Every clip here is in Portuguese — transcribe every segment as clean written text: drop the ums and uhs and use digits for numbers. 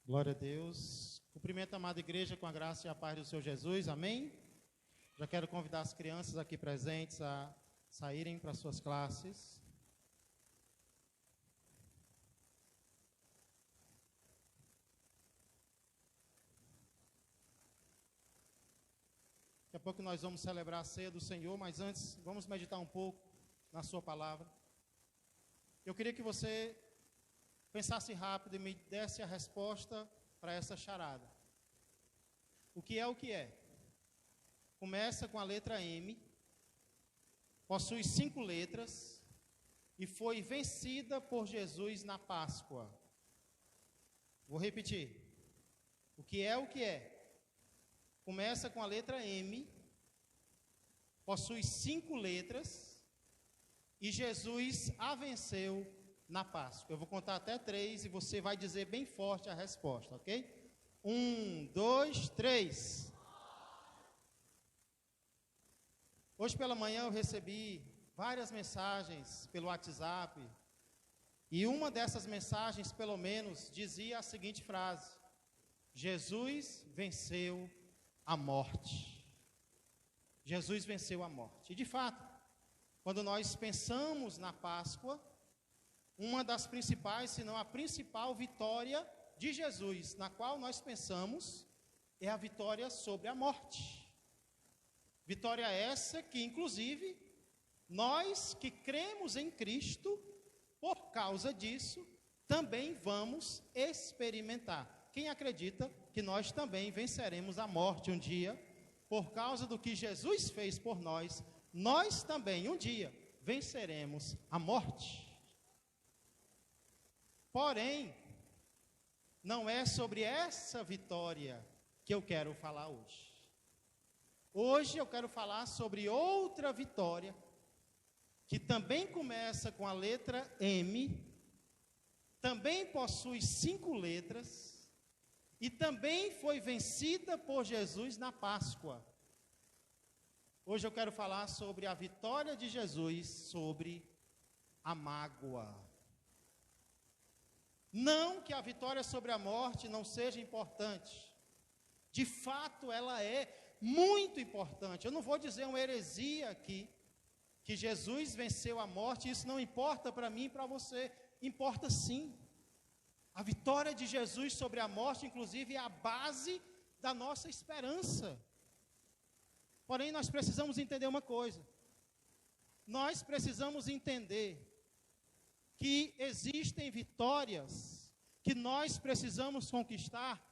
Glória a Deus. Cumprimento a amada igreja com a graça e a paz do Senhor Jesus. Amém? Já quero convidar as crianças aqui presentes a saírem para suas classes. Daqui a pouco nós vamos celebrar a ceia do Senhor, mas antes vamos meditar um pouco na sua palavra. Eu queria que você pensasse rápido e me desse a resposta para essa charada. O que é o que é? Começa com a letra M, possui 5 letras e foi vencida por Jesus na Páscoa. Vou repetir. O que é o que é? Começa com a letra M, possui 5 letras e Jesus a venceu na Páscoa. Eu vou contar até 3 e você vai dizer bem forte a resposta, ok? 1, 2, 3. Hoje pela manhã eu recebi várias mensagens pelo WhatsApp e uma dessas mensagens, pelo menos, dizia a seguinte frase: Jesus venceu a morte. Jesus venceu a morte. E de fato, quando nós pensamos na Páscoa, uma das principais, se não a principal vitória de Jesus, na qual nós pensamos, é a vitória sobre a morte. Vitória essa que, inclusive, nós que cremos em Cristo, por causa disso, também vamos experimentar. Quem acredita que nós também venceremos a morte um dia, por causa do que Jesus fez por nós, nós também um dia venceremos a morte. Porém, não é sobre essa vitória que eu quero falar hoje. Hoje eu quero falar sobre outra vitória, que também começa com a letra M, também possui 5 letras, e também foi vencida por Jesus na Páscoa. Hoje eu quero falar sobre a vitória de Jesus sobre a mágoa. Não que a vitória sobre a morte não seja importante. De fato, ela é muito importante. Eu não vou dizer uma heresia aqui, que Jesus venceu a morte, isso não importa para mim e para você. Importa sim. A vitória de Jesus sobre a morte, inclusive, é a base da nossa esperança. Porém, nós precisamos entender uma coisa. Nós precisamos entender que existem vitórias que nós precisamos conquistar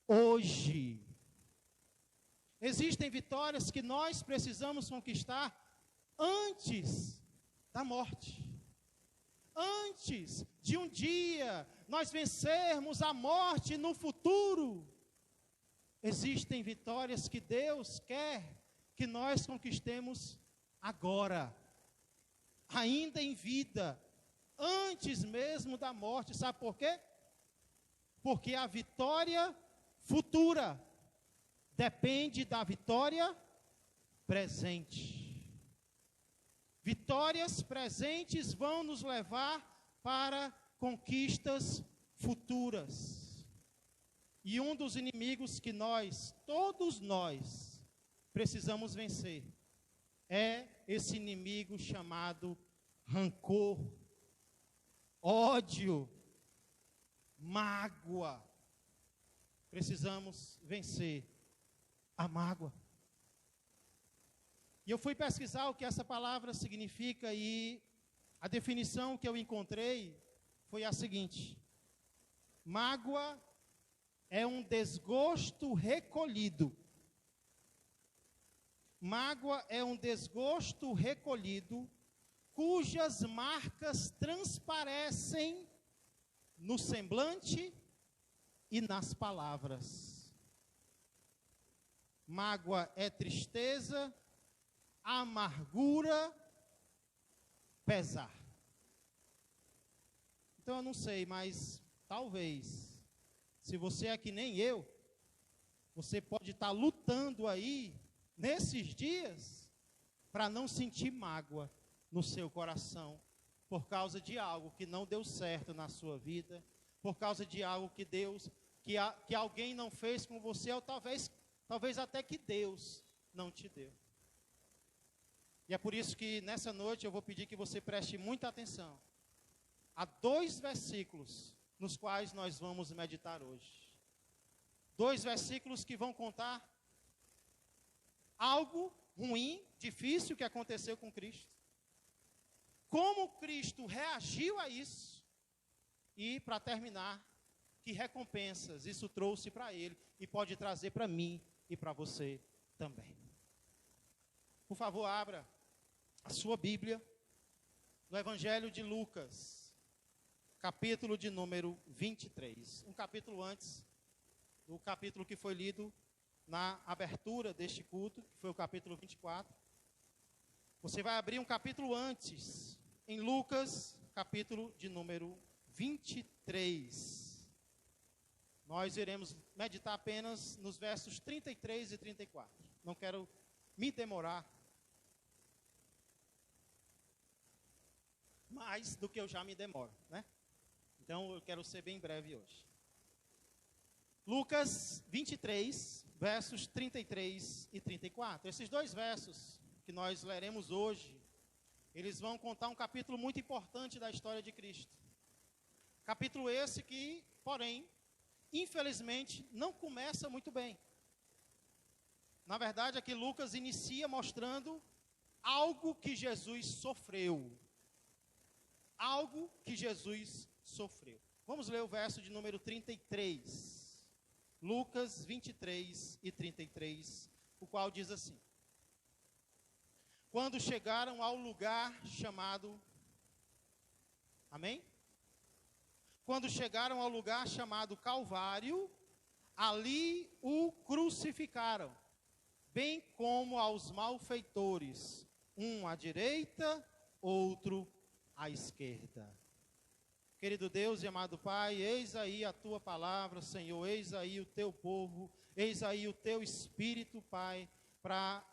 hoje. Existem vitórias que nós precisamos conquistar antes da morte. Antes de um dia nós vencermos a morte no futuro. Existem vitórias que Deus quer que nós conquistemos agora, ainda em vida, antes mesmo da morte. Sabe por quê? Porque a vitória futura depende da vitória presente. Vitórias presentes vão nos levar para conquistas futuras. E um dos inimigos que todos nós, precisamos vencer, é esse inimigo chamado rancor, ódio, mágoa. Precisamos vencer a mágoa. E eu fui pesquisar o que essa palavra significa e a definição que eu encontrei foi a seguinte: mágoa é um desgosto recolhido. Mágoa é um desgosto recolhido, cujas marcas transparecem no semblante e nas palavras. Mágoa é tristeza, amargura, pesar. Então eu não sei, mas talvez, se você é que nem eu, você pode estar lutando aí, nesses dias, para não sentir mágoa no seu coração, por causa de algo que não deu certo na sua vida, por causa de algo que que alguém não fez com você, ou talvez até que Deus não te deu. E é por isso que nessa noite eu vou pedir que você preste muita atenção a 2 versículos nos quais nós vamos meditar hoje. 2 versículos que vão contar algo ruim, difícil que aconteceu com Cristo. Como Cristo reagiu a isso. E, para terminar, que recompensas isso trouxe para Ele e pode trazer para mim e para você também. Por favor, abra a sua Bíblia no Evangelho de Lucas, capítulo de número 23. Um capítulo antes do capítulo que foi lido na abertura deste culto, que foi o capítulo 24. Você vai abrir um capítulo antes, em Lucas, capítulo de número 23. Nós iremos meditar apenas nos versos 33 e 34. Não quero me demorar mais do que eu já me demoro, né? Então eu quero ser bem breve hoje. Lucas 23, versos 33 e 34. Esses 2 versos que nós leremos hoje, eles vão contar um capítulo muito importante da história de Cristo. Capítulo esse que, porém, infelizmente, não começa muito bem. Na verdade, aqui Lucas inicia mostrando algo que Jesus sofreu. Algo que Jesus sofreu. Vamos ler o verso de número 33. Lucas 23 e 33, o qual diz assim: quando chegaram ao lugar chamado... Amém? Quando chegaram ao lugar chamado Calvário, ali o crucificaram, bem como aos malfeitores, um à direita, outro à esquerda. Querido Deus e amado Pai, eis aí a tua palavra, Senhor, eis aí o teu povo, eis aí o teu Espírito, Pai, para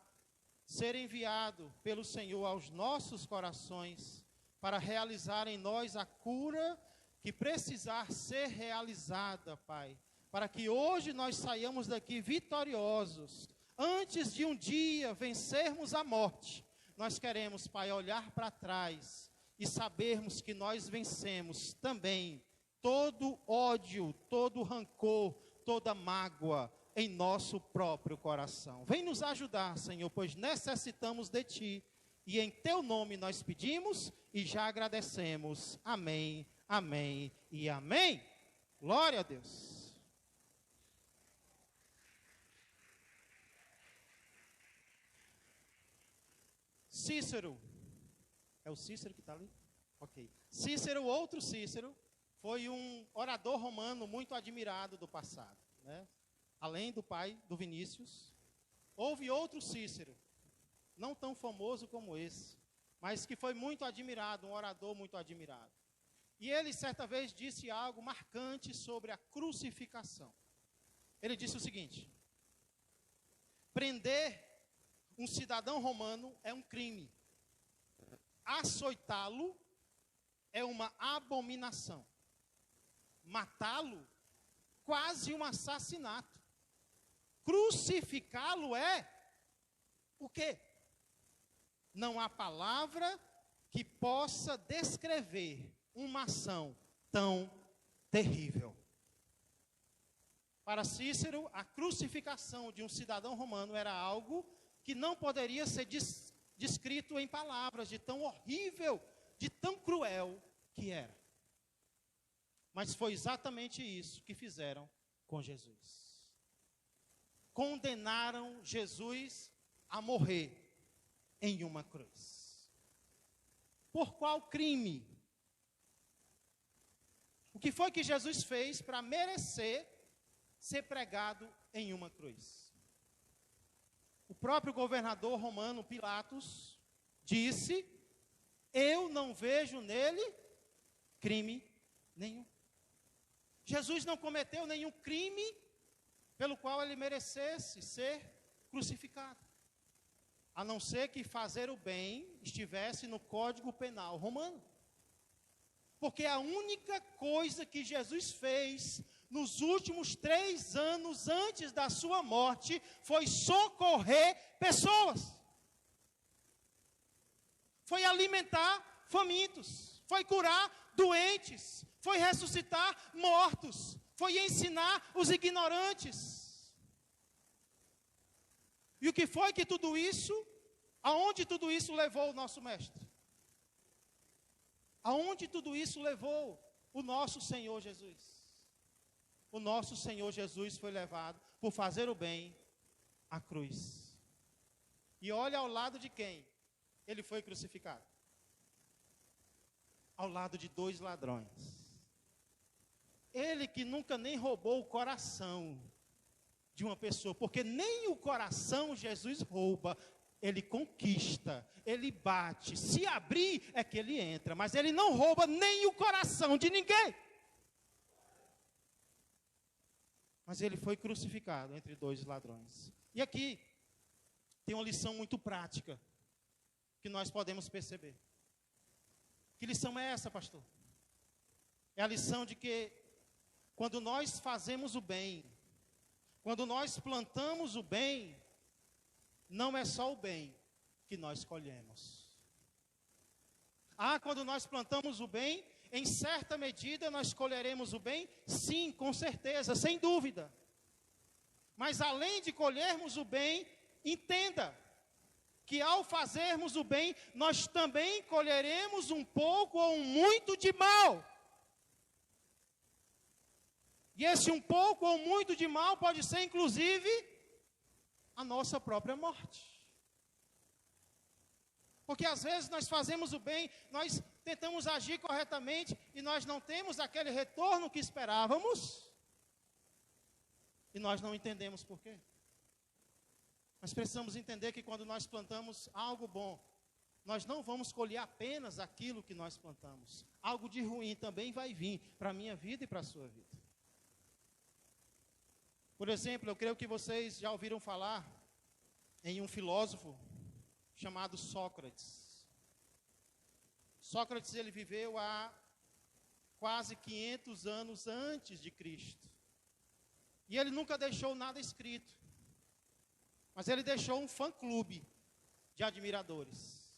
ser enviado pelo Senhor aos nossos corações, para realizar em nós a cura que precisar ser realizada, Pai, para que hoje nós saiamos daqui vitoriosos. Antes de um dia vencermos a morte, nós queremos, Pai, olhar para trás e sabermos que nós vencemos também todo ódio, todo rancor, toda mágoa em nosso próprio coração. Vem nos ajudar, Senhor, pois necessitamos de Ti. E em Teu nome nós pedimos e já agradecemos. Amém, amém e amém. Glória a Deus. Cícero, é o Cícero que está ali? Ok. Cícero, outro Cícero, foi um orador romano muito admirado do passado, né? Além do pai do Vinícius, houve outro Cícero, não tão famoso como esse, mas que foi muito admirado, um orador muito admirado. E ele, certa vez, disse algo marcante sobre a crucificação. Ele disse o seguinte: prender um cidadão romano é um crime. Açoitá-lo é uma abominação. Matá-lo, quase um assassinato. Crucificá-lo é o quê? Não há palavra que possa descrever uma ação tão terrível. Para Cícero, a crucificação de um cidadão romano era algo que não poderia ser descrito em palavras, de tão horrível, de tão cruel que era. Mas foi exatamente isso que fizeram com Jesus. Condenaram Jesus a morrer em uma cruz. Por qual crime? O que foi que Jesus fez para merecer ser pregado em uma cruz? O próprio governador romano Pilatos disse: eu não vejo nele crime nenhum. Jesus não cometeu nenhum crime pelo qual ele merecesse ser crucificado, a não ser que fazer o bem estivesse no Código Penal romano. Porque a única coisa que Jesus fez nos últimos 3 anos antes da sua morte, foi socorrer pessoas. Foi alimentar famintos, foi curar doentes, foi ressuscitar mortos, foi ensinar os ignorantes. E o que foi que tudo isso, aonde tudo isso levou o nosso mestre? Aonde tudo isso levou o nosso Senhor Jesus? O nosso Senhor Jesus foi levado, por fazer o bem, à cruz. E olha ao lado de quem ele foi crucificado. Ao lado de 2 ladrões. Ele que nunca nem roubou o coração de uma pessoa, porque nem o coração Jesus rouba, ele conquista, ele bate, se abrir é que ele entra, mas ele não rouba nem o coração de ninguém. Mas ele foi crucificado entre 2 ladrões. E aqui tem uma lição muito prática que nós podemos perceber. Que lição é essa, pastor? É a lição de que quando nós fazemos o bem, quando nós plantamos o bem, não é só o bem que nós colhemos. Quando nós plantamos o bem, em certa medida nós colheremos o bem? Sim, com certeza, sem dúvida. Mas além de colhermos o bem, entenda que ao fazermos o bem, nós também colheremos um pouco ou um muito de mal. E esse um pouco ou muito de mal pode ser, inclusive, a nossa própria morte. Porque às vezes nós fazemos o bem, nós tentamos agir corretamente e nós não temos aquele retorno que esperávamos. E nós não entendemos por quê. Nós precisamos entender que quando nós plantamos algo bom, nós não vamos colher apenas aquilo que nós plantamos. Algo de ruim também vai vir para a minha vida e para a sua vida. Por exemplo, eu creio que vocês já ouviram falar em um filósofo chamado Sócrates. Sócrates, ele viveu há quase 500 anos antes de Cristo. E ele nunca deixou nada escrito. Mas ele deixou um fã-clube de admiradores.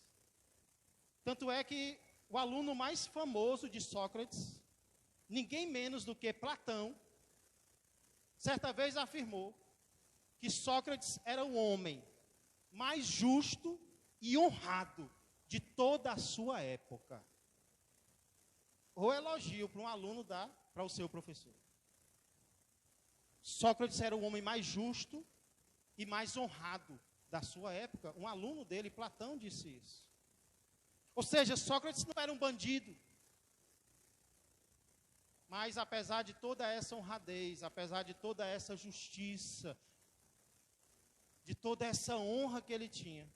Tanto é que o aluno mais famoso de Sócrates, ninguém menos do que Platão, certa vez afirmou que Sócrates era o homem mais justo e honrado de toda a sua época. O elogio para um aluno dar para o seu professor. Sócrates era o homem mais justo e mais honrado da sua época. Um aluno dele, Platão, disse isso. Ou seja, Sócrates não era um bandido. Mas apesar de toda essa honradez, apesar de toda essa justiça, de toda essa honra que ele tinha,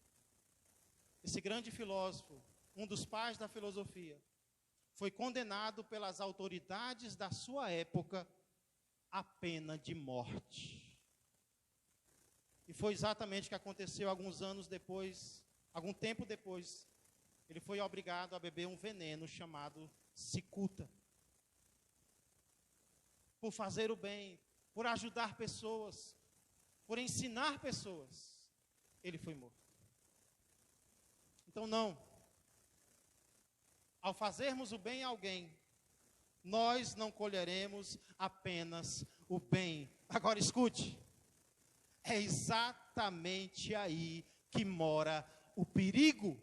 esse grande filósofo, um dos pais da filosofia, foi condenado pelas autoridades da sua época à pena de morte. E foi exatamente o que aconteceu alguns anos depois, algum tempo depois. Ele foi obrigado a beber um veneno chamado cicuta. Por fazer o bem, por ajudar pessoas, por ensinar pessoas, ele foi morto. Então não. Ao fazermos o bem a alguém, nós não colheremos apenas o bem. Agora escute. É exatamente aí que mora o perigo.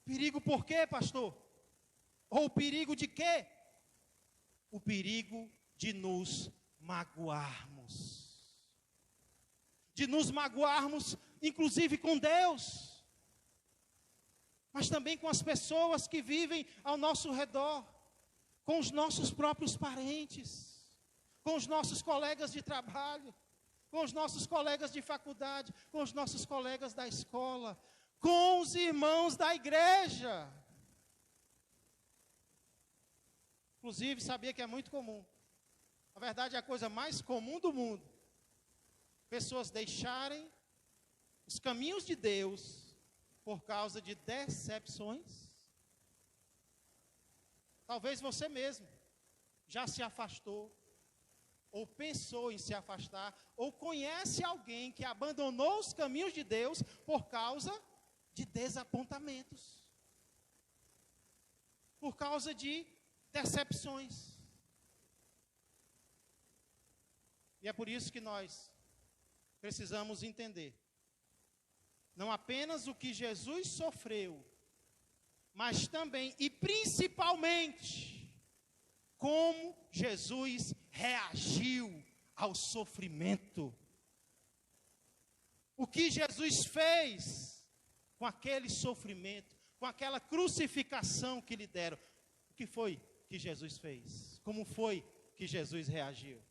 Perigo por quê, pastor? Ou o perigo de quê? O perigo de nos magoarmos. De nos magoarmos, inclusive com Deus. Mas também com as pessoas que vivem ao nosso redor. Com os nossos próprios parentes. Com os nossos colegas de trabalho, com os nossos colegas de faculdade, com os nossos colegas da escola, com os irmãos da igreja. Inclusive, sabia que é muito comum. Na verdade, é a coisa mais comum do mundo. Pessoas deixarem os caminhos de Deus por causa de decepções. Talvez você mesmo já se afastou, ou pensou em se afastar, ou conhece alguém que abandonou os caminhos de Deus por causa de desapontamentos, por causa de decepções. E é por isso que nós precisamos entender, não apenas o que Jesus sofreu, mas também e principalmente, como Jesus reagiu ao sofrimento. O que Jesus fez com aquele sofrimento, com aquela crucificação que lhe deram. O que foi que Jesus fez? Como foi que Jesus reagiu?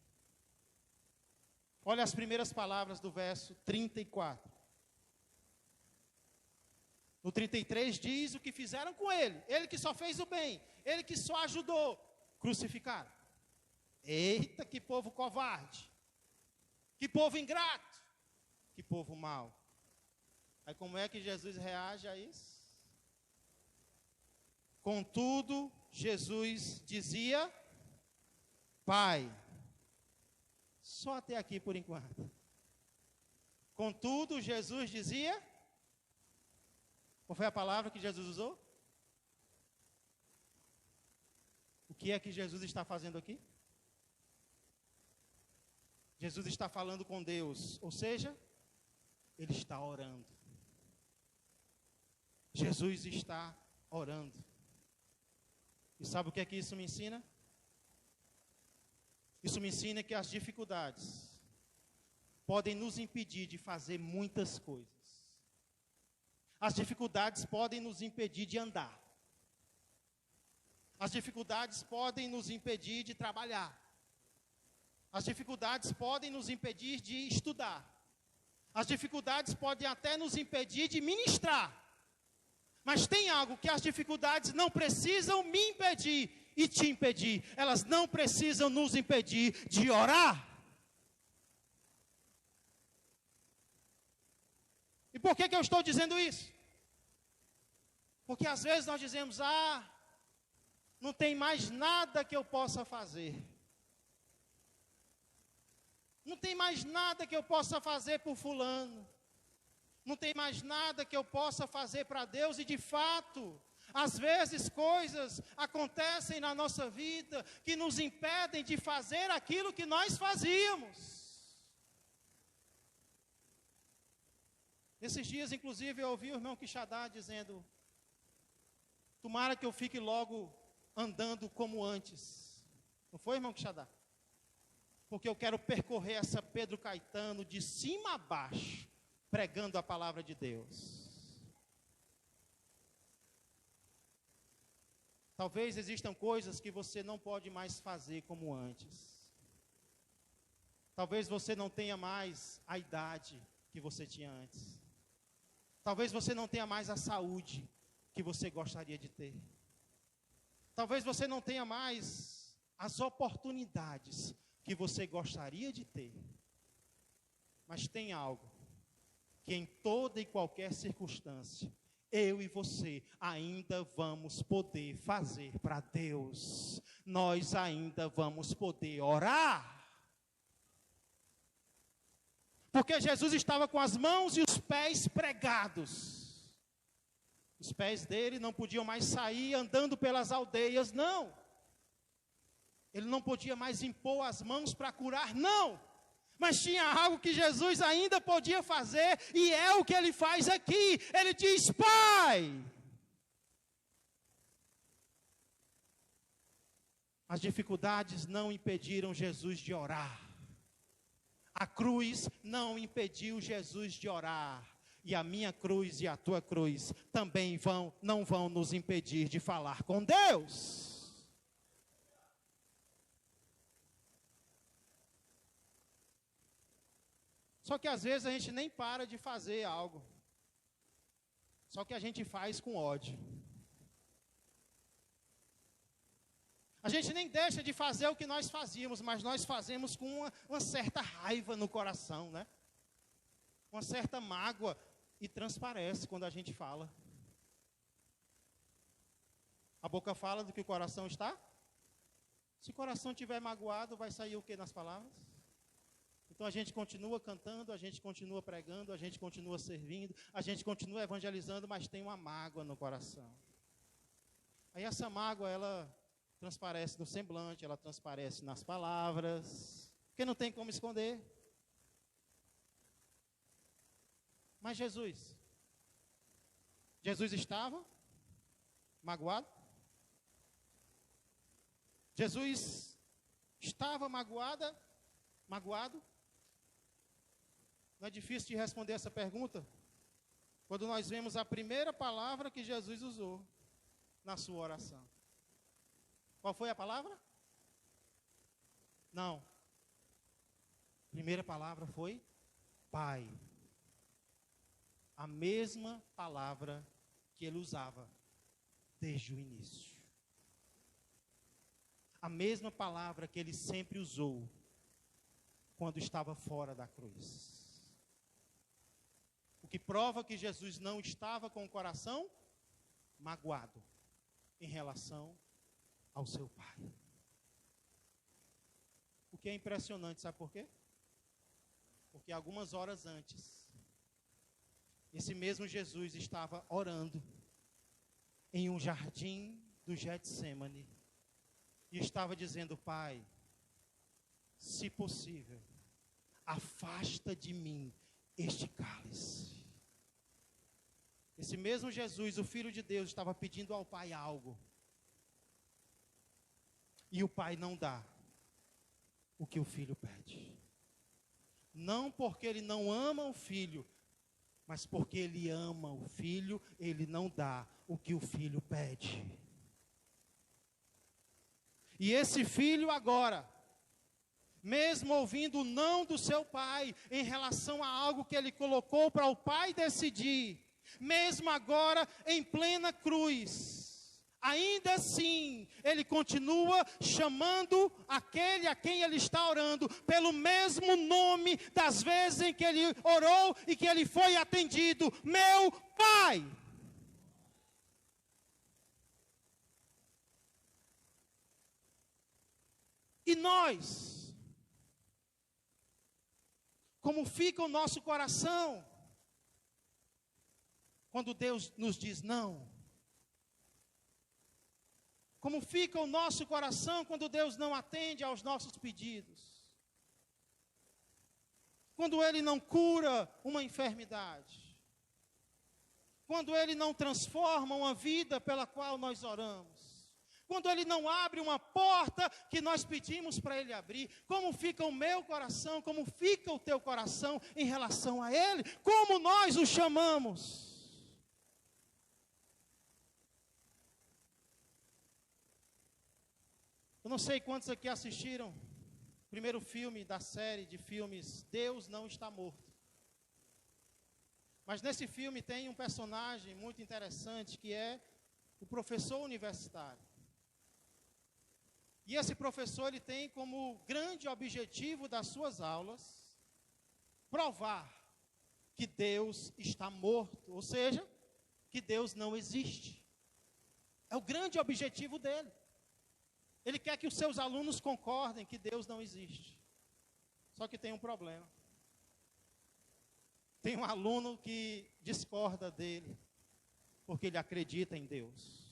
Olha as primeiras palavras do verso 34. No 33 diz o que fizeram com ele. Ele que só fez o bem. Ele que só ajudou. Crucificaram. Eita, que povo covarde. Que povo ingrato. Que povo mau. Aí como é que Jesus reage a isso? Contudo, Jesus dizia: Pai. Só até aqui por enquanto. Contudo, Jesus dizia... Qual foi a palavra que Jesus usou? O que é que Jesus está fazendo aqui? Jesus está falando com Deus, ou seja, Ele está orando. Jesus está orando. E sabe o que é que isso me ensina? Isso me ensina que as dificuldades podem nos impedir de fazer muitas coisas. As dificuldades podem nos impedir de andar. As dificuldades podem nos impedir de trabalhar. As dificuldades podem nos impedir de estudar. As dificuldades podem até nos impedir de ministrar. Mas tem algo que as dificuldades não precisam me impedir e te impedir. Elas não precisam nos impedir de orar. E por que eu estou dizendo isso? Porque às vezes nós dizemos, não tem mais nada que eu possa fazer. Não tem mais nada que eu possa fazer por fulano. Não tem mais nada que eu possa fazer para Deus. E de fato, às vezes coisas acontecem na nossa vida que nos impedem de fazer aquilo que nós fazíamos. Esses dias, inclusive, eu ouvi o irmão Quixadá dizendo: tomara que eu fique logo andando como antes. Não foi, irmão Quixadá? Porque eu quero percorrer essa Pedro Caetano de cima a baixo, pregando a palavra de Deus. Talvez existam coisas que você não pode mais fazer como antes. Talvez você não tenha mais a idade que você tinha antes. Talvez você não tenha mais a saúde que você gostaria de ter. Talvez você não tenha mais as oportunidades que você gostaria de ter. Mas tem algo que em toda e qualquer circunstância, eu e você ainda vamos poder fazer para Deus. Nós ainda vamos poder orar. Porque Jesus estava com as mãos e os pés pregados. Os pés dele não podiam mais sair andando pelas aldeias, não. Ele não podia mais impor as mãos para curar, não. Mas tinha algo que Jesus ainda podia fazer, e é o que ele faz aqui. Ele diz: Pai. As dificuldades não impediram Jesus de orar. A cruz não impediu Jesus de orar. E a minha cruz e a tua cruz também não vão nos impedir de falar com Deus. Só que às vezes a gente nem para de fazer algo. Só que a gente faz com ódio. A gente nem deixa de fazer o que nós fazíamos, mas nós fazemos com uma certa raiva no coração, né? Uma certa mágoa, e transparece quando a gente fala. A boca fala do que o coração está Se o coração estiver magoado, vai sair o que nas palavras? Então a gente continua cantando, a gente continua pregando, a gente continua servindo, a gente continua evangelizando, mas tem uma mágoa no coração. Aí essa mágoa, ela transparece no semblante, ela transparece nas palavras, porque não tem como esconder. Mas Jesus estava magoado? Jesus estava magoado? Não é difícil de responder essa pergunta? Quando nós vemos a primeira palavra que Jesus usou na sua oração. Qual foi a palavra? Não. A primeira palavra foi Pai. A mesma palavra que ele usava desde o início. A mesma palavra que ele sempre usou quando estava fora da cruz. O que prova que Jesus não estava com o coração magoado em relação ao seu Pai. O que é impressionante, sabe por quê? Porque algumas horas antes, esse mesmo Jesus estava orando em um jardim do Getsêmani e estava dizendo: Pai, se possível, afasta de mim este cálice. Esse mesmo Jesus, o Filho de Deus, estava pedindo ao Pai algo. E o Pai não dá o que o Filho pede. Não porque ele não ama o Filho, mas porque ele ama o Filho, ele não dá o que o Filho pede. E esse Filho agora, mesmo ouvindo o não do seu Pai, em relação a algo que ele colocou para o Pai decidir, mesmo agora em plena cruz, ainda assim, ele continua chamando aquele a quem ele está orando, pelo mesmo nome das vezes em que ele orou e que ele foi atendido: meu Pai. E nós, como fica o nosso coração quando Deus nos diz não? Como fica o nosso coração quando Deus não atende aos nossos pedidos? Quando Ele não cura uma enfermidade? Quando Ele não transforma uma vida pela qual nós oramos? Quando Ele não abre uma porta que nós pedimos para Ele abrir? Como fica o meu coração? Como fica o teu coração em relação a Ele? Como nós o chamamos? Eu não sei quantos aqui assistiram o primeiro filme da série de filmes Deus Não Está Morto. Mas nesse filme tem um personagem muito interessante que é o professor universitário. E esse professor, ele tem como grande objetivo das suas aulas provar que Deus está morto, ou seja, que Deus não existe. É o grande objetivo dele. Ele quer que os seus alunos concordem que Deus não existe. Só que tem um problema. Tem um aluno que discorda dele, porque ele acredita em Deus.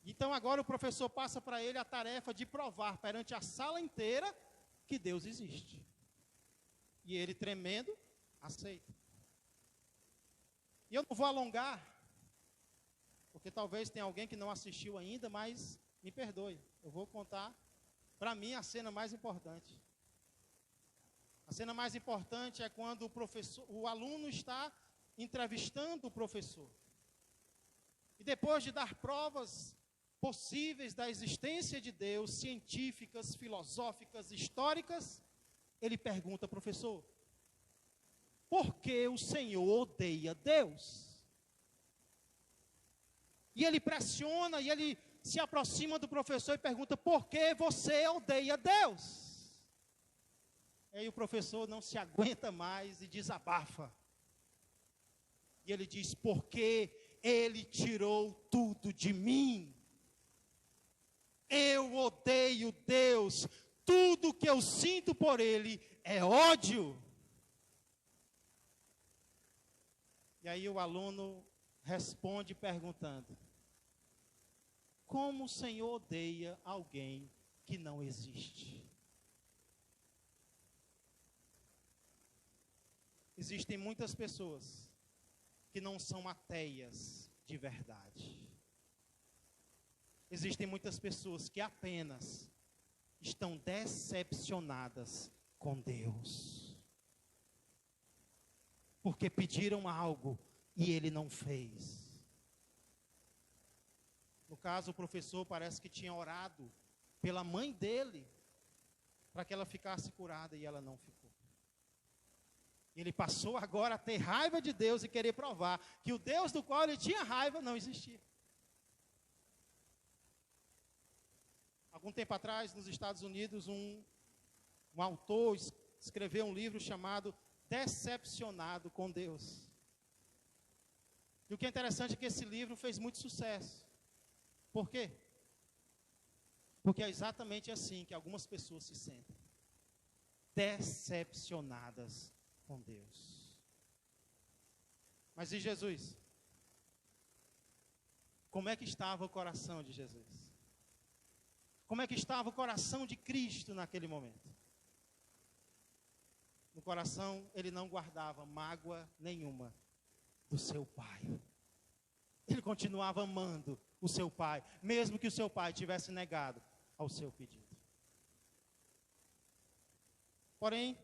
Então agora o professor passa para ele a tarefa de provar perante a sala inteira que Deus existe. E ele, tremendo, aceita. E eu não vou alongar, porque talvez tenha alguém que não assistiu ainda, mas me perdoe, eu vou contar, para mim, a cena mais importante. A cena mais importante é quando o aluno está entrevistando o professor. E depois de dar provas possíveis da existência de Deus, científicas, filosóficas, históricas, ele pergunta: professor, por que o Senhor odeia Deus? E ele pressiona, e ele se aproxima do professor e pergunta: por que você odeia Deus? Aí o professor não se aguenta mais e desabafa. E ele diz: porque Ele tirou tudo de mim. Eu odeio Deus. Tudo que eu sinto por Ele é ódio. E aí o aluno responde perguntando: como o Senhor odeia alguém que não existe? Existem muitas pessoas que não são ateias de verdade. Existem muitas pessoas que apenas estão decepcionadas com Deus. Porque pediram algo e Ele não fez. No caso, o professor parece que tinha orado pela mãe dele para que ela ficasse curada e ela não ficou. Ele passou agora a ter raiva de Deus e querer provar que o Deus do qual ele tinha raiva não existia. Algum tempo atrás, nos Estados Unidos, um autor escreveu um livro chamado Decepcionado com Deus. E o que é interessante é que esse livro fez muito sucesso. Por quê? Porque é exatamente assim que algumas pessoas se sentem. Decepcionadas com Deus. Mas e Jesus? Como é que estava o coração de Jesus? Como é que estava o coração de Cristo naquele momento? No coração ele não guardava mágoa nenhuma do seu Pai. Ele continuava amando o seu Pai, mesmo que o seu Pai tivesse negado ao seu pedido. Porém,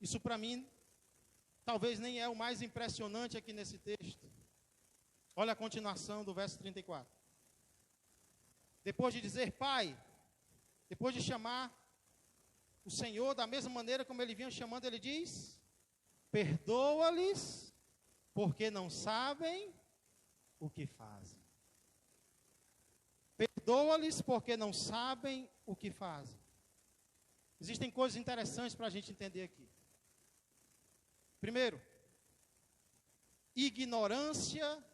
isso para mim, talvez nem é o mais impressionante aqui nesse texto. Olha a continuação do verso 34. Depois de dizer Pai, depois de chamar o Senhor da mesma maneira como ele vinha chamando, ele diz: perdoa-lhes, porque não sabem o que fazem. Perdoa-lhes, porque não sabem o que fazem. Existem coisas interessantes para a gente entender aqui. Primeiro, ignorância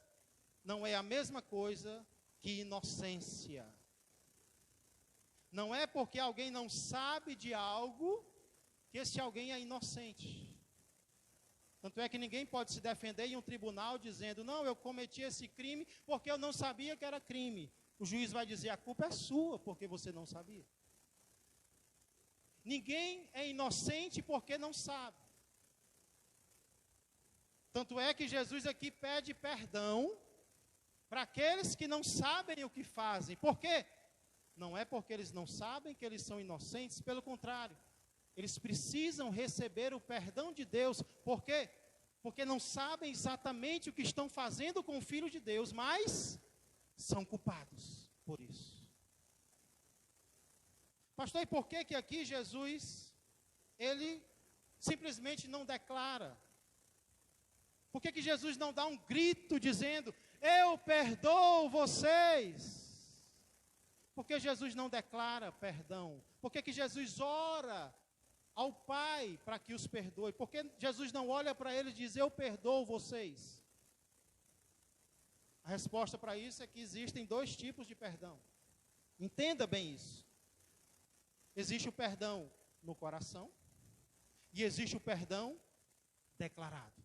não é a mesma coisa que inocência. Não é porque alguém não sabe de algo que esse alguém é inocente. Tanto é que ninguém pode se defender em um tribunal dizendo: não, eu cometi esse crime porque eu não sabia que era crime. O juiz vai dizer: a culpa é sua porque você não sabia. Ninguém é inocente porque não sabe. Tanto é que Jesus aqui pede perdão para aqueles que não sabem o que fazem. Por quê? Não é porque eles não sabem que eles são inocentes, pelo contrário. Eles precisam receber o perdão de Deus. Por quê? Porque não sabem exatamente o que estão fazendo com o Filho de Deus, mas são culpados por isso. Pastor, e por que aqui Jesus, ele simplesmente não declara? Por que Jesus não dá um grito dizendo: eu perdoo vocês? Por que Jesus não declara perdão? Por que Jesus ora ao Pai para que os perdoe? Por que Jesus não olha para ele e diz: eu perdoo vocês? A resposta para isso é que existem dois tipos de perdão. Entenda bem isso. Existe o perdão no coração e existe o perdão declarado.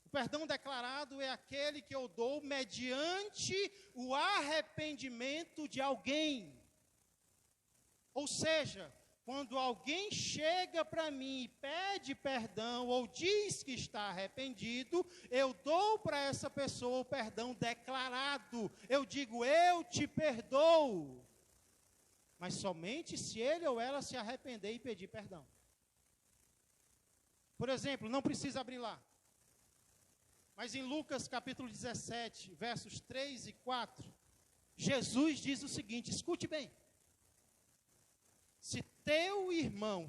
O perdão declarado é aquele que eu dou mediante o arrependimento de alguém. Ou seja, quando alguém chega para mim e pede perdão ou diz que está arrependido, eu dou para essa pessoa o perdão declarado. Eu digo: eu te perdoo. Mas somente se ele ou ela se arrepender e pedir perdão. Por exemplo, não precisa abrir lá. Mas em Lucas capítulo 17, versos 3 e 4, Jesus diz o seguinte, escute bem. Se teu irmão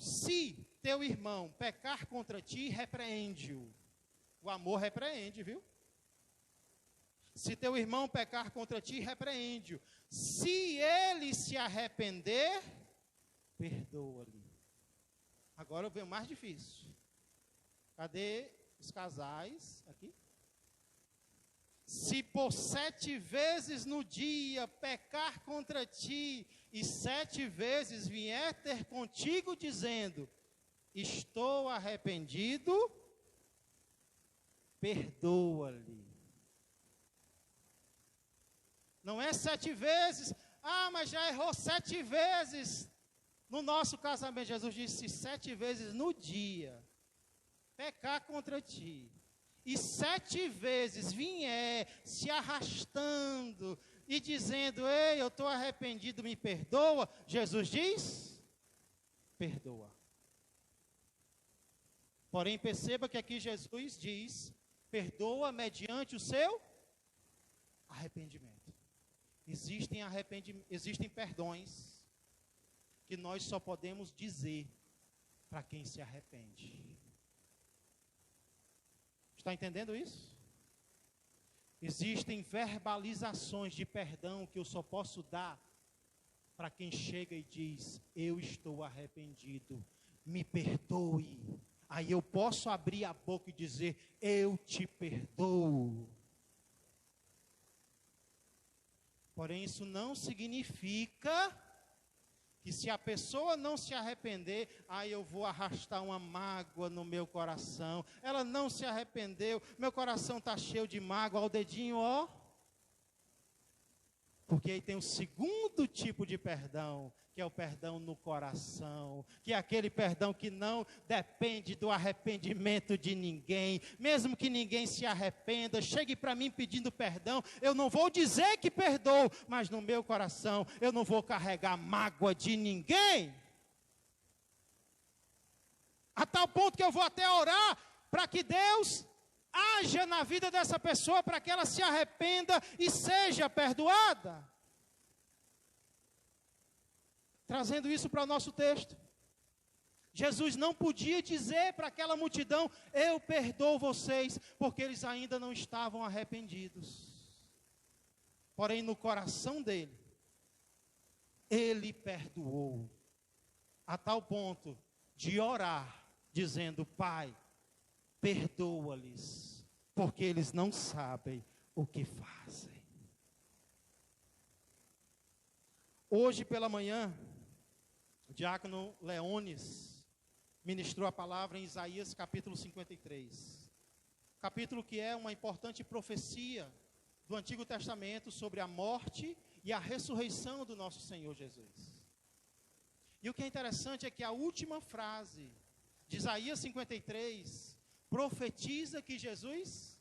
pecar contra ti, repreende-o. O amor repreende, viu? Se teu irmão pecar contra ti, repreende-o. Se ele se arrepender, perdoa-lhe. Agora vem o mais difícil. Cadê os casais aqui? se por 7 vezes no dia pecar contra ti, e 7 vezes vier ter contigo dizendo, estou arrependido, perdoa-lhe. Não é 7 vezes, mas já errou 7 vezes. No nosso casamento, Jesus disse 7 vezes no dia, pecar contra ti. E 7 vezes vier se arrastando e dizendo, ei, eu estou arrependido, me perdoa. Jesus diz, perdoa. Porém, perceba que aqui Jesus diz, perdoa mediante o seu arrependimento. Existem perdões que nós só podemos dizer para quem se arrepende. Está entendendo isso? Existem verbalizações de perdão que eu só posso dar para quem chega e diz, eu estou arrependido, me perdoe. Aí eu posso abrir a boca e dizer, eu te perdoo. Porém, isso não significa que se a pessoa não se arrepender, eu vou arrastar uma mágoa no meu coração. Ela não se arrependeu, meu coração está cheio de mágoa, ó, o dedinho, ó. Porque aí tem o segundo tipo de perdão, que é o perdão no coração, que é aquele perdão que não depende do arrependimento de ninguém, mesmo que ninguém se arrependa, chegue para mim pedindo perdão, eu não vou dizer que perdoo, mas no meu coração eu não vou carregar mágoa de ninguém, a tal ponto que eu vou até orar para que Deus haja na vida dessa pessoa, para que ela se arrependa e seja perdoada. Trazendo isso para o nosso texto, Jesus não podia dizer para aquela multidão, eu perdoo vocês, porque eles ainda não estavam arrependidos. Porém, no coração dele, ele perdoou, a tal ponto de orar, dizendo, Pai, perdoa-lhes, porque eles não sabem o que fazem. Hoje pela manhã, o diácono Leones ministrou a palavra em Isaías capítulo 53. Capítulo que é uma importante profecia do Antigo Testamento sobre a morte e a ressurreição do nosso Senhor Jesus. E o que é interessante é que a última frase de Isaías 53 profetiza que Jesus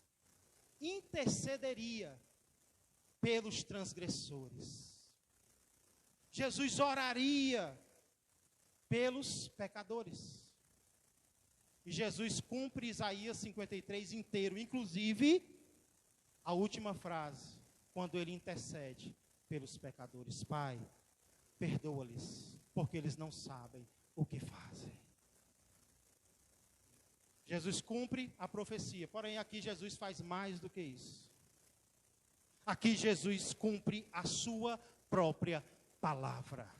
intercederia pelos transgressores. Jesus oraria pelos pecadores. E Jesus cumpre Isaías 53 inteiro, inclusive a última frase, quando ele intercede pelos pecadores. Pai, perdoa-lhes, porque eles não sabem o que fazem. Jesus cumpre a profecia, porém aqui Jesus faz mais do que isso. Aqui Jesus cumpre a sua própria palavra.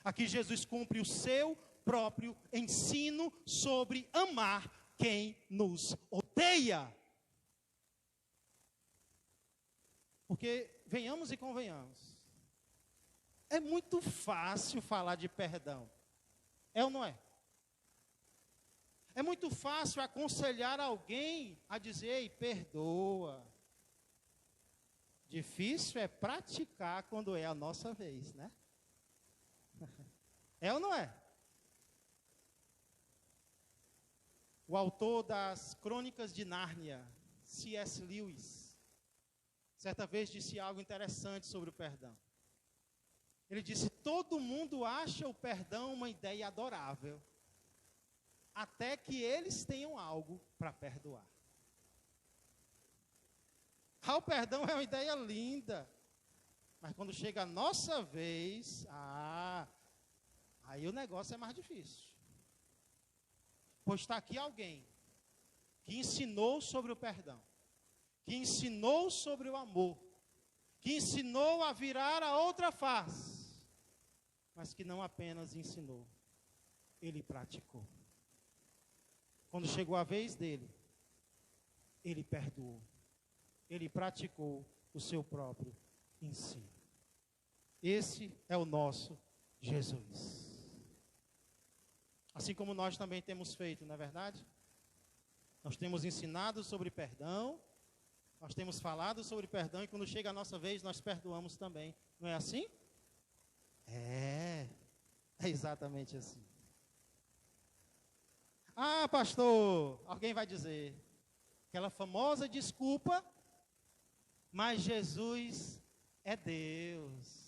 Aqui Jesus cumpre o seu próprio ensino sobre amar quem nos odeia. Porque, venhamos e convenhamos, é muito fácil falar de perdão. É ou não é? É muito fácil aconselhar alguém a dizer, ei, perdoa. Difícil é praticar quando é a nossa vez, né? É ou não é? O autor das Crônicas de Nárnia, C.S. Lewis, certa vez disse algo interessante sobre o perdão. Ele disse, todo mundo acha o perdão uma ideia adorável, até que eles tenham algo para perdoar. O perdão é uma ideia linda, mas quando chega a nossa vez, aí o negócio é mais difícil. Pois está aqui alguém que ensinou sobre o perdão, que ensinou sobre o amor, que ensinou a virar a outra face, mas que não apenas ensinou, ele praticou. Quando chegou a vez dele, ele perdoou. ele praticou o seu próprio ensino. Esse é o nosso Jesus. Assim como nós também temos feito, não é verdade? Nós temos ensinado sobre perdão, nós temos falado sobre perdão, e quando chega a nossa vez, nós perdoamos também. Não é assim? É exatamente assim. Ah, pastor, alguém vai dizer, aquela famosa desculpa, mas Jesus é Deus.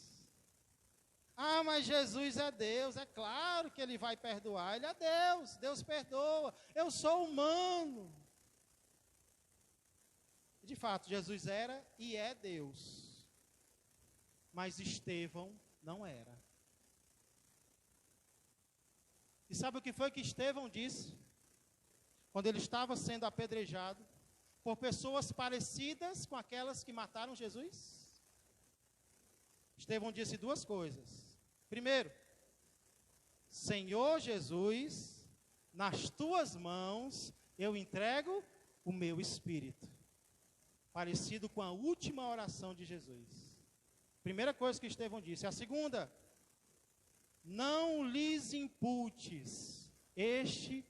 Ah, mas Jesus é Deus, é claro que Ele vai perdoar, Ele é Deus, Deus perdoa, eu sou humano. De fato, Jesus era e é Deus, mas Estevão não era. E sabe o que foi que Estevão disse? Quando ele estava sendo apedrejado por pessoas parecidas com aquelas que mataram Jesus? Estevão disse duas coisas. Primeiro, Senhor Jesus, nas tuas mãos eu entrego o meu espírito. Parecido com a última oração de Jesus. Primeira coisa que Estevão disse. A segunda, não lhes imputes este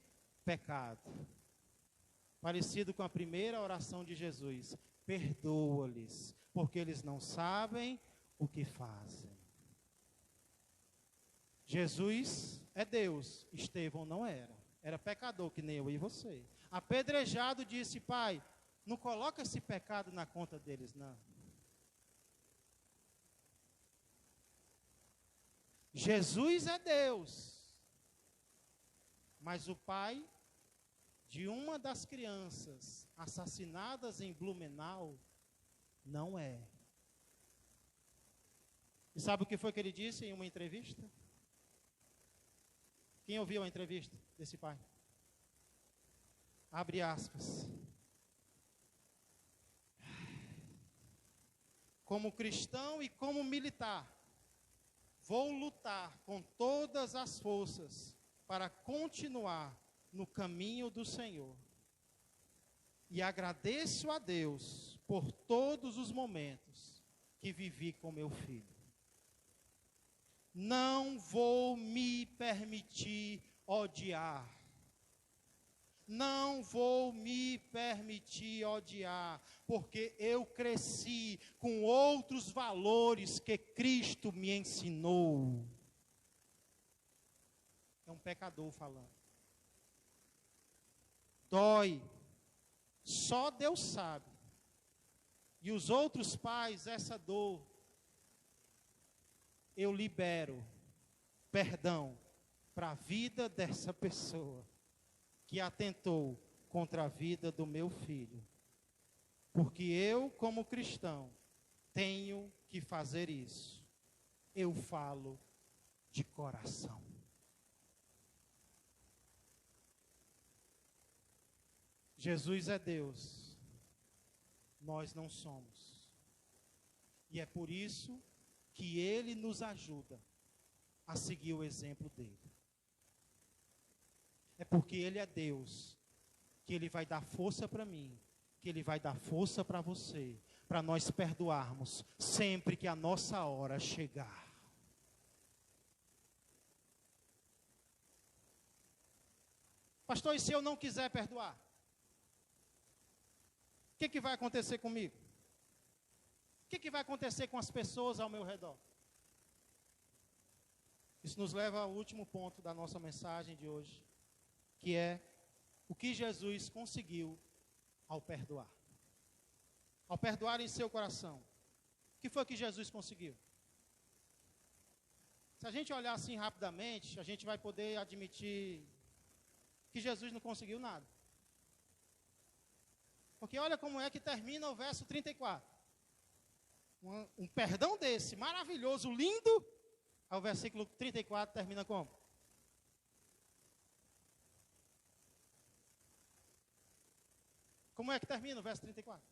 pecado. Parecido com a primeira oração de Jesus. Perdoa-lhes, porque eles não sabem o que fazem. Jesus é Deus, Estevão não era. Era pecador, que nem eu e você. Apedrejado disse, Pai, não coloca esse pecado na conta deles, não. Jesus é Deus, mas o pai de uma das crianças assassinadas em Blumenau não é. E sabe o que foi que ele disse em uma entrevista? Quem ouviu a entrevista desse pai? Abre aspas. Como cristão e como militar, vou lutar com todas as forças para continuar no caminho do Senhor. E agradeço a Deus por todos os momentos que vivi com meu filho. Não vou me permitir odiar. Não vou me permitir odiar, porque eu cresci com outros valores que Cristo me ensinou. É um pecador falando. Dói. Só Deus sabe. E os outros pais, essa dor, eu libero perdão para a vida dessa pessoa que atentou contra a vida do meu filho. Porque eu, como cristão, tenho que fazer isso. Eu falo de coração. Jesus é Deus, nós não somos. E é por isso que Ele nos ajuda a seguir o exemplo dele. É porque Ele é Deus, que Ele vai dar força para mim, que Ele vai dar força para você, para nós perdoarmos sempre que a nossa hora chegar. Pastor, e se eu não quiser perdoar? O que vai acontecer comigo? O que vai acontecer com as pessoas ao meu redor? Isso nos leva ao último ponto da nossa mensagem de hoje, que é o que Jesus conseguiu ao perdoar. Ao perdoar em seu coração. O que foi que Jesus conseguiu? Se a gente olhar assim rapidamente, a gente vai poder admitir que Jesus não conseguiu nada. Porque olha como é que termina o verso 34. Um perdão desse, maravilhoso, lindo, ao versículo 34 termina como? Como é que termina o verso 34?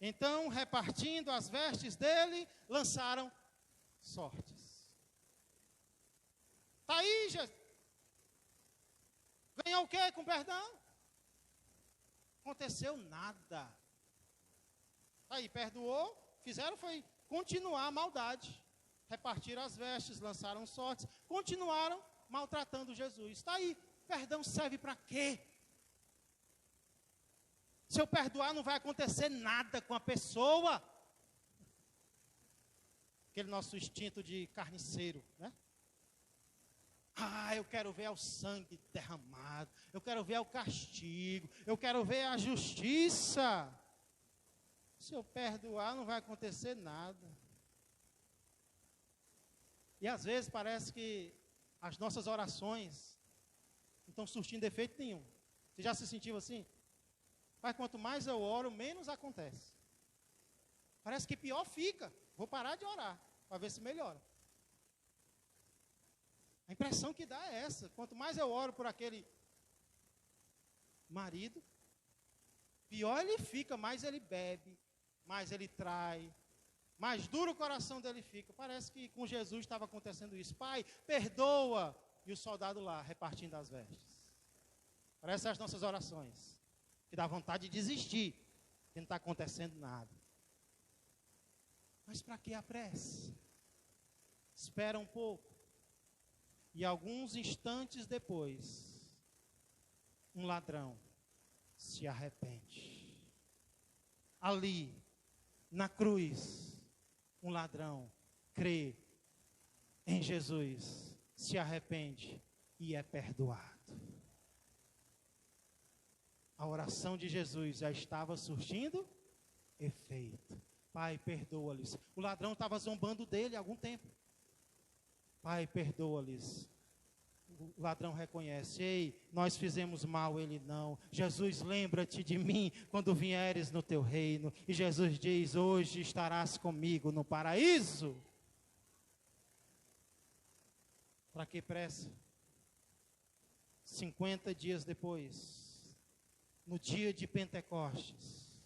Então, repartindo as vestes dele, lançaram sortes. Está aí, Jesus. Ganhou o quê com perdão? Aconteceu nada. Aí, perdoou, fizeram foi continuar a maldade. Repartiram as vestes, lançaram sortes, continuaram maltratando Jesus. Está aí, perdão serve para quê? Se eu perdoar, não vai acontecer nada com a pessoa. Aquele nosso instinto de carniceiro, né? Eu quero ver o sangue derramado, eu quero ver o castigo, eu quero ver a justiça. Se eu perdoar, não vai acontecer nada. E às vezes parece que as nossas orações não estão surtindo efeito nenhum. Você já se sentiu assim? Mas quanto mais eu oro, menos acontece. Parece que pior fica. Vou parar de orar, para ver se melhora. A impressão que dá é essa. Quanto mais eu oro por aquele marido, pior ele fica, mais ele bebe, mais ele trai, mais duro o coração dele fica. Parece que com Jesus estava acontecendo isso. Pai, perdoa. E o soldado lá, repartindo as vestes. Parece as nossas orações. Que dá vontade de desistir, que não está acontecendo nada. Mas para que a pressa? Espera um pouco. E alguns instantes depois, um ladrão se arrepende. Ali, na cruz, um ladrão crê em Jesus, se arrepende e é perdoado. A oração de Jesus já estava surtindo efeito. Pai, perdoa-lhes. O ladrão estava zombando dele há algum tempo. Pai, perdoa-lhes. O ladrão reconhece: ei, nós fizemos mal, ele não. Jesus, lembra-te de mim quando vieres no teu reino. E Jesus diz: hoje estarás comigo no paraíso. Para que pressa? 50 dias depois, no dia de Pentecostes,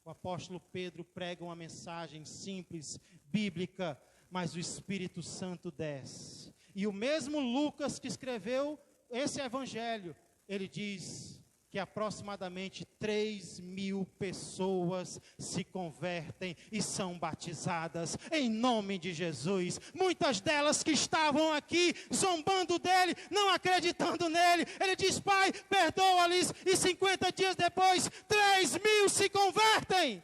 o apóstolo Pedro prega uma mensagem simples, bíblica, mas o Espírito Santo desce. E o mesmo Lucas que escreveu esse evangelho, ele diz que aproximadamente 3.000 pessoas se convertem e são batizadas em nome de Jesus. Muitas delas que estavam aqui zombando dele, não acreditando nele. Ele diz: Pai, perdoa-lhes. E 50 dias depois, 3.000 se convertem.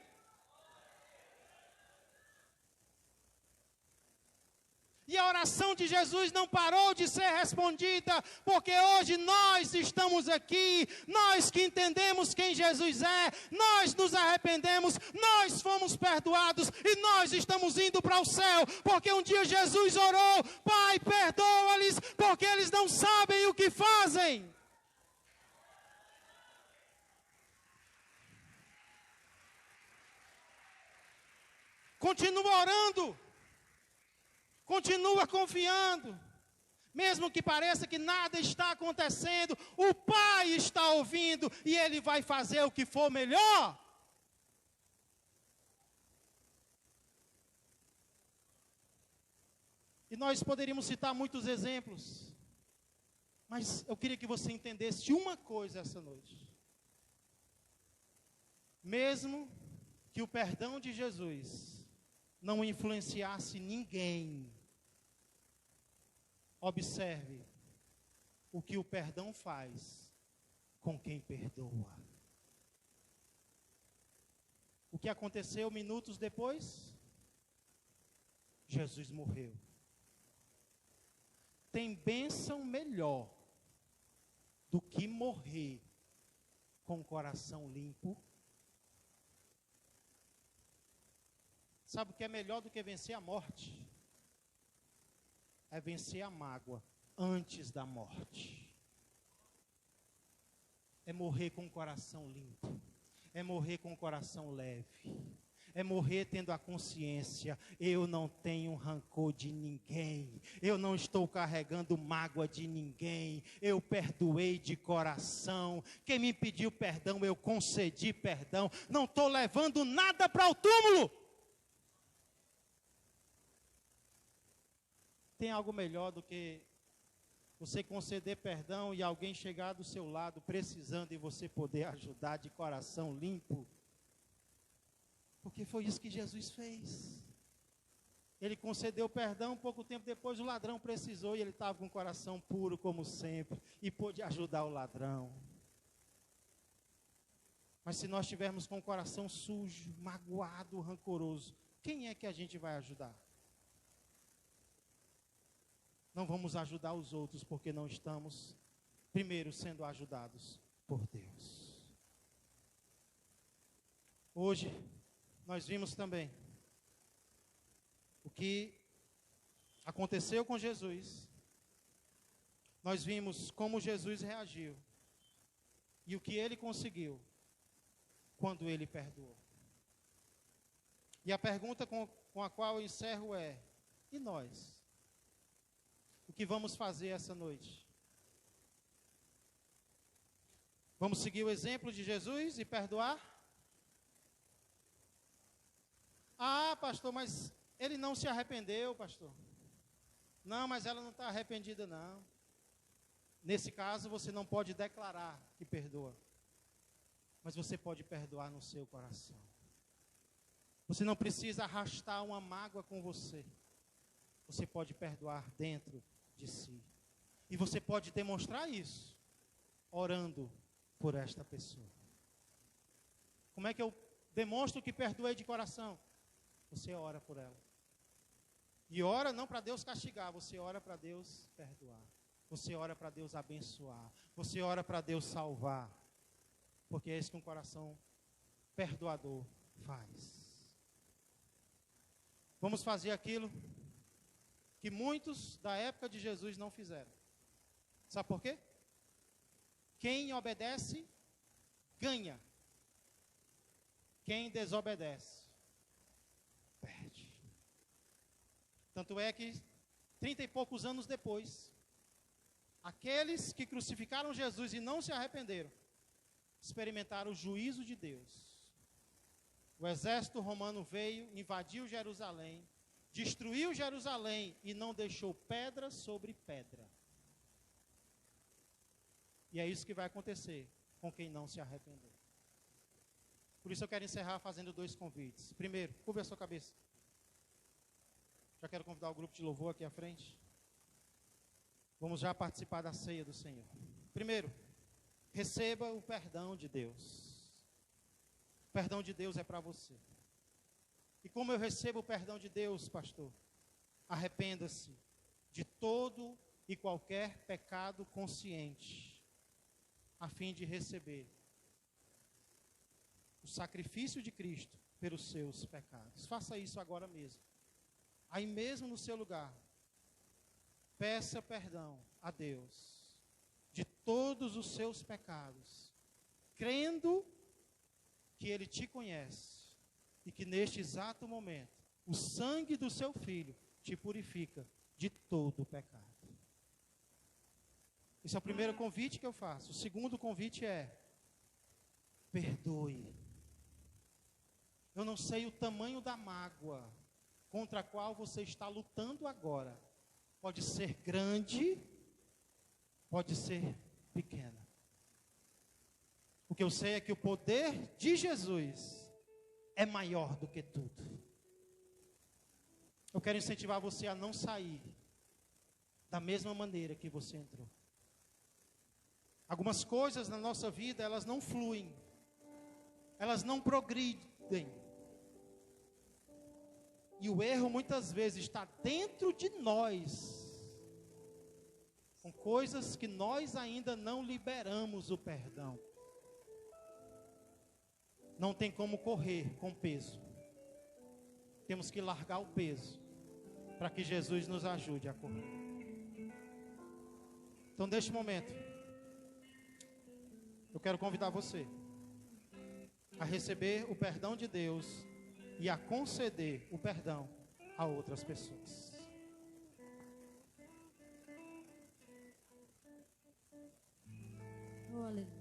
E a oração de Jesus não parou de ser respondida, porque hoje nós estamos aqui, nós que entendemos quem Jesus é, nós nos arrependemos, nós fomos perdoados e nós estamos indo para o céu, porque um dia Jesus orou: Pai, perdoa-lhes, porque eles não sabem o que fazem. Continua orando. Continua confiando, mesmo que pareça que nada está acontecendo, o Pai está ouvindo e Ele vai fazer o que for melhor. E nós poderíamos citar muitos exemplos, mas eu queria que você entendesse uma coisa essa noite. Mesmo que o perdão de Jesus não influenciasse ninguém, observe o que o perdão faz com quem perdoa. O que aconteceu minutos depois? Jesus morreu. Tem bênção melhor do que morrer com o coração limpo? Sabe o que é melhor do que vencer a morte? É vencer a mágoa antes da morte. É morrer com o coração limpo. É morrer com o coração leve. É morrer tendo a consciência: eu não tenho rancor de ninguém, eu não estou carregando mágoa de ninguém, eu perdoei de coração, quem me pediu perdão, eu concedi perdão, não estou levando nada para o túmulo. Tem algo melhor do que você conceder perdão e alguém chegar do seu lado precisando e você poder ajudar de coração limpo. Porque foi isso que Jesus fez. Ele concedeu perdão, pouco tempo depois o ladrão precisou e ele estava com o coração puro como sempre e pôde ajudar o ladrão. Mas se nós estivermos com o coração sujo, magoado, rancoroso, quem é que a gente vai ajudar? Não vamos ajudar os outros porque não estamos, primeiro, sendo ajudados por Deus. Hoje, nós vimos também o que aconteceu com Jesus. Nós vimos como Jesus reagiu e o que ele conseguiu quando ele perdoou. E a pergunta com a qual eu encerro é: e nós? O que vamos fazer essa noite? Vamos seguir o exemplo de Jesus e perdoar? Ah, pastor, mas ele não se arrependeu, pastor. Não, mas ela não está arrependida, não. Nesse caso, você não pode declarar que perdoa. Mas você pode perdoar no seu coração. Você não precisa arrastar uma mágoa com você. Você pode perdoar dentro de si. E você pode demonstrar isso orando por esta pessoa. Como é que eu demonstro que perdoei de coração? Você ora por ela. E ora não para Deus castigar, você ora para Deus perdoar. Você ora para Deus abençoar. Você ora para Deus salvar. Porque é isso que um coração perdoador faz. Vamos fazer aquilo que muitos da época de Jesus não fizeram. Sabe por quê? Quem obedece, ganha. Quem desobedece, perde. Tanto é que 30 e poucos anos depois, aqueles que crucificaram Jesus e não se arrependeram, experimentaram o juízo de Deus. O exército romano veio, invadiu Jerusalém, destruiu Jerusalém e não deixou pedra sobre pedra. E é isso que vai acontecer com quem não se arrepender. Por isso eu quero encerrar fazendo 2 convites. Primeiro, curva a sua cabeça. Já quero convidar o grupo de louvor aqui à frente. Vamos já participar da ceia do Senhor. Primeiro, receba o perdão de Deus. O perdão de Deus é para você. E como eu recebo o perdão de Deus, pastor? Arrependa-se de todo e qualquer pecado consciente, a fim de receber o sacrifício de Cristo pelos seus pecados. Faça isso agora mesmo. Aí mesmo no seu lugar, peça perdão a Deus de todos os seus pecados, crendo que Ele te conhece e que neste exato momento o sangue do seu Filho te purifica de todo o pecado. Esse é o primeiro convite que eu faço. O segundo convite é: perdoe. Eu não sei o tamanho da mágoa contra a qual você está lutando agora. Pode ser grande, pode ser pequena. O que eu sei é que o poder de Jesus é maior do que tudo. Eu quero incentivar você a não sair da mesma maneira que você entrou. Algumas coisas na nossa vida, elas não fluem, elas não progridem. E o erro muitas vezes está dentro de nós, com coisas que nós ainda não liberamos o perdão. Não tem como correr com peso. Temos que largar o peso para que Jesus nos ajude a correr. Então, neste momento, eu quero convidar você a receber o perdão de Deus e a conceder o perdão a outras pessoas. Oh, aleluia.